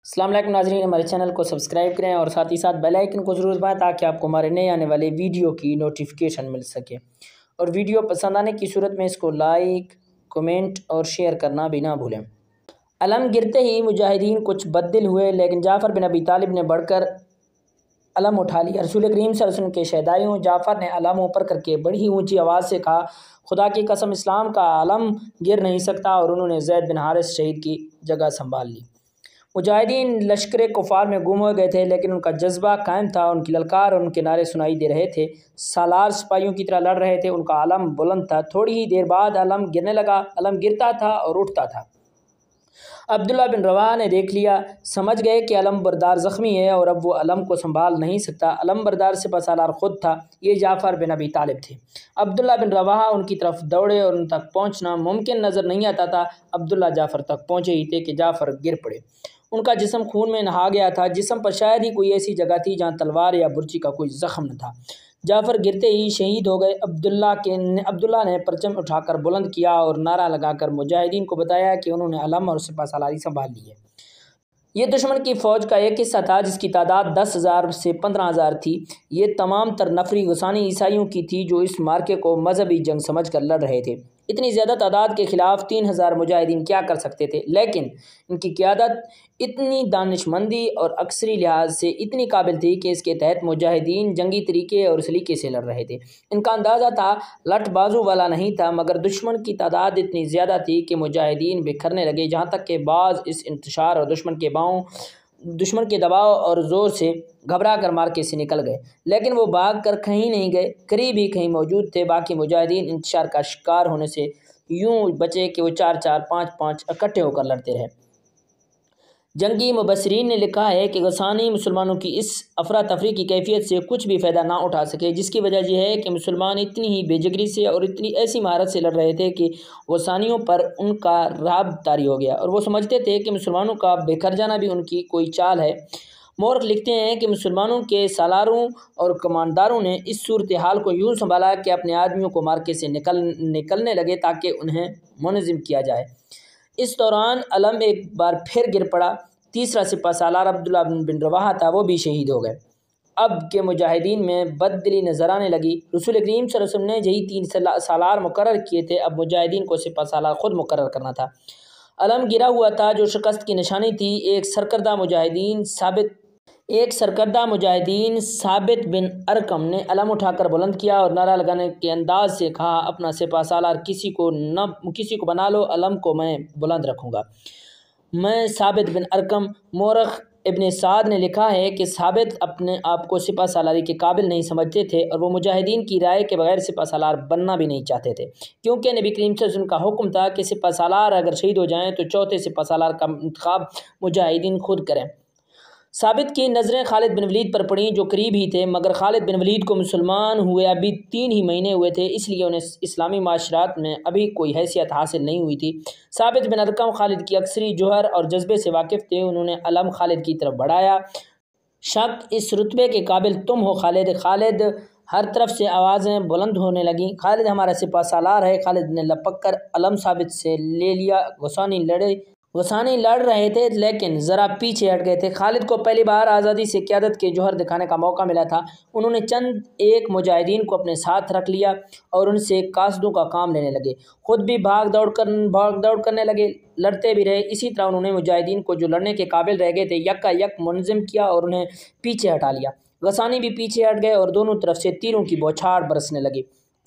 السلام علیکم ناظرین، ہمارے چینل کو سبسکرائب کریں اور ساتھ ہی ساتھ بیل آئیکن کو ضرور دبائیں تاکہ آپ کو ہمارے نئے آنے والے ویڈیو کی نوٹیفیکیشن مل سکے، اور ویڈیو پسند آنے کی صورت میں اس کو لائک، کمنٹ اور شیئر کرنا بھی نہ بھولیں۔ علم گرتے ہی مجاہدین کچھ بددل ہوئے، لیکن جعفر بن ابی طالب نے بڑھ کر علم اٹھا لیا۔ رسول کریم صلی اللہ علیہ وسلم کے شہدائیوں، جعفر نے علم اوپر کر کے بڑی ہی اونچی آواز سے کہا، خدا کی قسم اسلام کا علم گر نہیں سکتا، اور انہوں نے زید بن حارث شہید کی جگہ سنبھال لی۔ مجاہدین لشکر کفار میں گم ہو گئے تھے، لیکن ان کا جذبہ قائم تھا، ان کی للکار اور ان کے نعرے سنائی دے رہے تھے، سالار سپاہیوں کی طرح لڑ رہے تھے، ان کا علم بلند تھا۔ تھوڑی ہی دیر بعد علم گرنے لگا، علم گرتا تھا اور اٹھتا تھا۔ عبداللہ بن رواحہ نے دیکھ لیا، سمجھ گئے کہ علم بردار زخمی ہے اور اب وہ علم کو سنبھال نہیں سکتا۔ علم بردار سپہ سالار خود تھا، یہ جعفر بن ابی طالب تھے۔ عبداللہ بن رواحہ ان کی طرف دوڑے اور ان تک پہنچنا ممکن نظر نہیں آتا تھا۔ عبداللہ جعفر تک پہنچے ہی تھے کہ جعفر گر پڑے۔ ان کا جسم خون میں نہا گیا تھا، جسم پر شاید ہی کوئی ایسی جگہ تھی جہاں تلوار یا برچی کا کوئی زخم نہ تھا۔ جعفر گرتے ہی شہید ہو گئے۔ عبداللہ نے پرچم اٹھا کر بلند کیا اور نعرہ لگا کر مجاہدین کو بتایا کہ انہوں نے علم اور سپہ سالاری سنبھال لی ہے۔ یہ دشمن کی فوج کا ایک حصہ تھا جس کی تعداد 10,000 سے 15,000 تھی۔ یہ تمام تر نفری غسانی عیسائیوں کی تھی جو اس مارکے کو مذہبی جنگ سمجھ کر لڑ رہے تھے۔ اتنی زیادہ تعداد کے خلاف 3,000 مجاہدین کیا کر سکتے تھے، لیکن ان کی قیادت اتنی دانش مندی اور عسکری لحاظ سے اتنی قابل تھی کہ اس کے تحت مجاہدین جنگی طریقے اور سلیقے سے لڑ رہے تھے۔ ان کا اندازہ تھا، لٹ بازو والا نہیں تھا، مگر دشمن کی تعداد اتنی زیادہ تھی کہ مجاہدین بکھرنے لگے، جہاں تک کہ بعض اس انتشار اور دشمن کے دباؤ اور زور سے گھبرا کر مارکے سے نکل گئے، لیکن وہ بھاگ کر کہیں نہیں گئے، قریب ہی کہیں موجود تھے۔ باقی مجاہدین انتشار کا شکار ہونے سے یوں بچے کہ وہ 4-4، 5-5 اکٹھے ہو کر لڑتے رہے۔ جنگی مبصرین نے لکھا ہے کہ غسانی مسلمانوں کی اس افراتفری کی کیفیت سے کچھ بھی فائدہ نہ اٹھا سکے، جس کی وجہ یہ ہے کہ مسلمان اتنی ہی بے جگری سے اور اتنی ایسی مہارت سے لڑ رہے تھے کہ غسانیوں پر ان کا رعب طاری ہو گیا، اور وہ سمجھتے تھے کہ مسلمانوں کا بکھر جانا بھی ان کی کوئی چال ہے۔ مورخ لکھتے ہیں کہ مسلمانوں کے سالاروں اور کمانڈاروں نے اس صورتحال کو یوں سنبھالا کہ اپنے آدمیوں کو مارکے سے نکلنے لگے تاکہ انہیں منظم کیا جائے۔ اس دوران علم ایک بار پھر گر پڑا۔ تیسرا سپہ سالار عبداللہ بن رواحہ تھا، وہ بھی شہید ہو گئے۔ اب کے مجاہدین میں بددلی نظر آنے لگی۔ رسول کریم صلی اللہ علیہ وسلم نے یہی 3 سالار مقرر کیے تھے، اب مجاہدین کو سپہ سالار خود مقرر کرنا تھا۔ علم گرا ہوا تھا جو شکست کی نشانی تھی۔ ایک سرکردہ مجاہدین ثابت بن ارقم نے علم اٹھا کر بلند کیا اور نعرہ لگانے کے انداز سے کہا، اپنا سپہ سالار کسی کو بنا لو، علم کو میں بلند رکھوں گا، میں ثابت بن ارقم۔ مورخ ابن سعد نے لکھا ہے کہ ثابت اپنے آپ کو سپہ سالاری کے قابل نہیں سمجھتے تھے، اور وہ مجاہدین کی رائے کے بغیر سپہ سالار بننا بھی نہیں چاہتے تھے، کیونکہ نبی کریم صلی اللہ علیہ وسلم کا حکم تھا کہ سپہ سالار اگر شہید ہو جائیں تو چوتھے سپہ سالار کا انتخاب مجاہدین خود کریں۔ ثابت کی نظریں خالد بن ولید پر پڑیں جو قریب ہی تھے، مگر خالد بن ولید کو مسلمان ہوئے ابھی 3 ہی مہینے ہوئے تھے، اس لیے انہیں اسلامی معاشرات میں ابھی کوئی حیثیت حاصل نہیں ہوئی تھی۔ ثابت بن ارقم خالد کی عسکری جوہر اور جذبے سے واقف تھے، انہوں نے علم خالد کی طرف بڑھایا۔ شک اس رتبے کے قابل تم ہو خالد۔ خالد ہر طرف سے آوازیں بلند ہونے لگیں، خالد ہمارا سپہ سالار ہے۔ خالد نے لپک کر علم ثابت سے لے لیا۔ غسانی لڑ رہے تھے لیکن ذرا پیچھے ہٹ گئے تھے۔ خالد کو پہلی بار آزادی سے قیادت کے جوہر دکھانے کا موقع ملا تھا۔ انہوں نے چند ایک مجاہدین کو اپنے ساتھ رکھ لیا اور ان سے قاصدوں کا کام لینے لگے، خود بھی بھاگ دوڑ کرنے لگے، لڑتے بھی رہے۔ اسی طرح انہوں نے مجاہدین کو جو لڑنے کے قابل رہ گئے تھے یکا یک منظم کیا اور انہیں پیچھے ہٹا لیا۔ غسانی بھی پیچھے ہٹ گئے اور دونوں طرف سے تیروں کی بوچھاڑ برسنے لگی،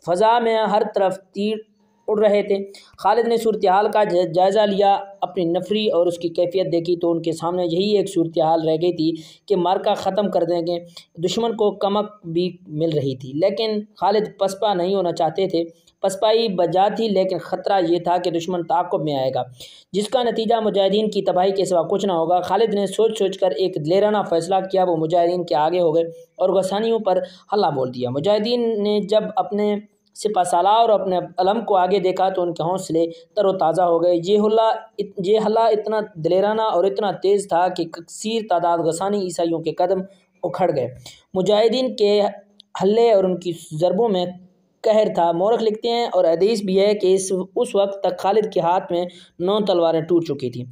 فضا میں ہر طرف تیر اڑ رہے تھے۔ خالد نے صورتحال کا جائزہ لیا، اپنی نفری اور اس کی کیفیت دیکھی تو ان کے سامنے یہی ایک صورتحال رہ گئی تھی کہ مارکا ختم کر دیں گے۔ دشمن کو کمک بھی مل رہی تھی، لیکن خالد پسپا نہیں ہونا چاہتے تھے۔ پسپائی بجا تھی، لیکن خطرہ یہ تھا کہ دشمن تعاقب میں آئے گا، جس کا نتیجہ مجاہدین کی تباہی کے سوا کچھ نہ ہوگا۔ خالد نے سوچ کر ایک دلیرانہ فیصلہ کیا، وہ مجاہدین کے آگے ہو گئے اور غسانیوں پر حلہ بول دیا۔ مجاہدین نے جب اپنے سپہ سالار اور اپنے علم کو آگے دیکھا تو ان کے حوصلے تر و تازہ ہو گئے۔ یہ حلہ اتنا دلیرانہ اور اتنا تیز تھا کہ کثیر تعداد غسانی عیسائیوں کے قدم اکھڑ گئے۔ مجاہدین کے حلے اور ان کی ضربوں میں قہر تھا۔ مورخ لکھتے ہیں اور حدیث بھی ہے کہ اس وقت تک خالد کے ہاتھ میں 9 تلواریں ٹوٹ چکی تھیں۔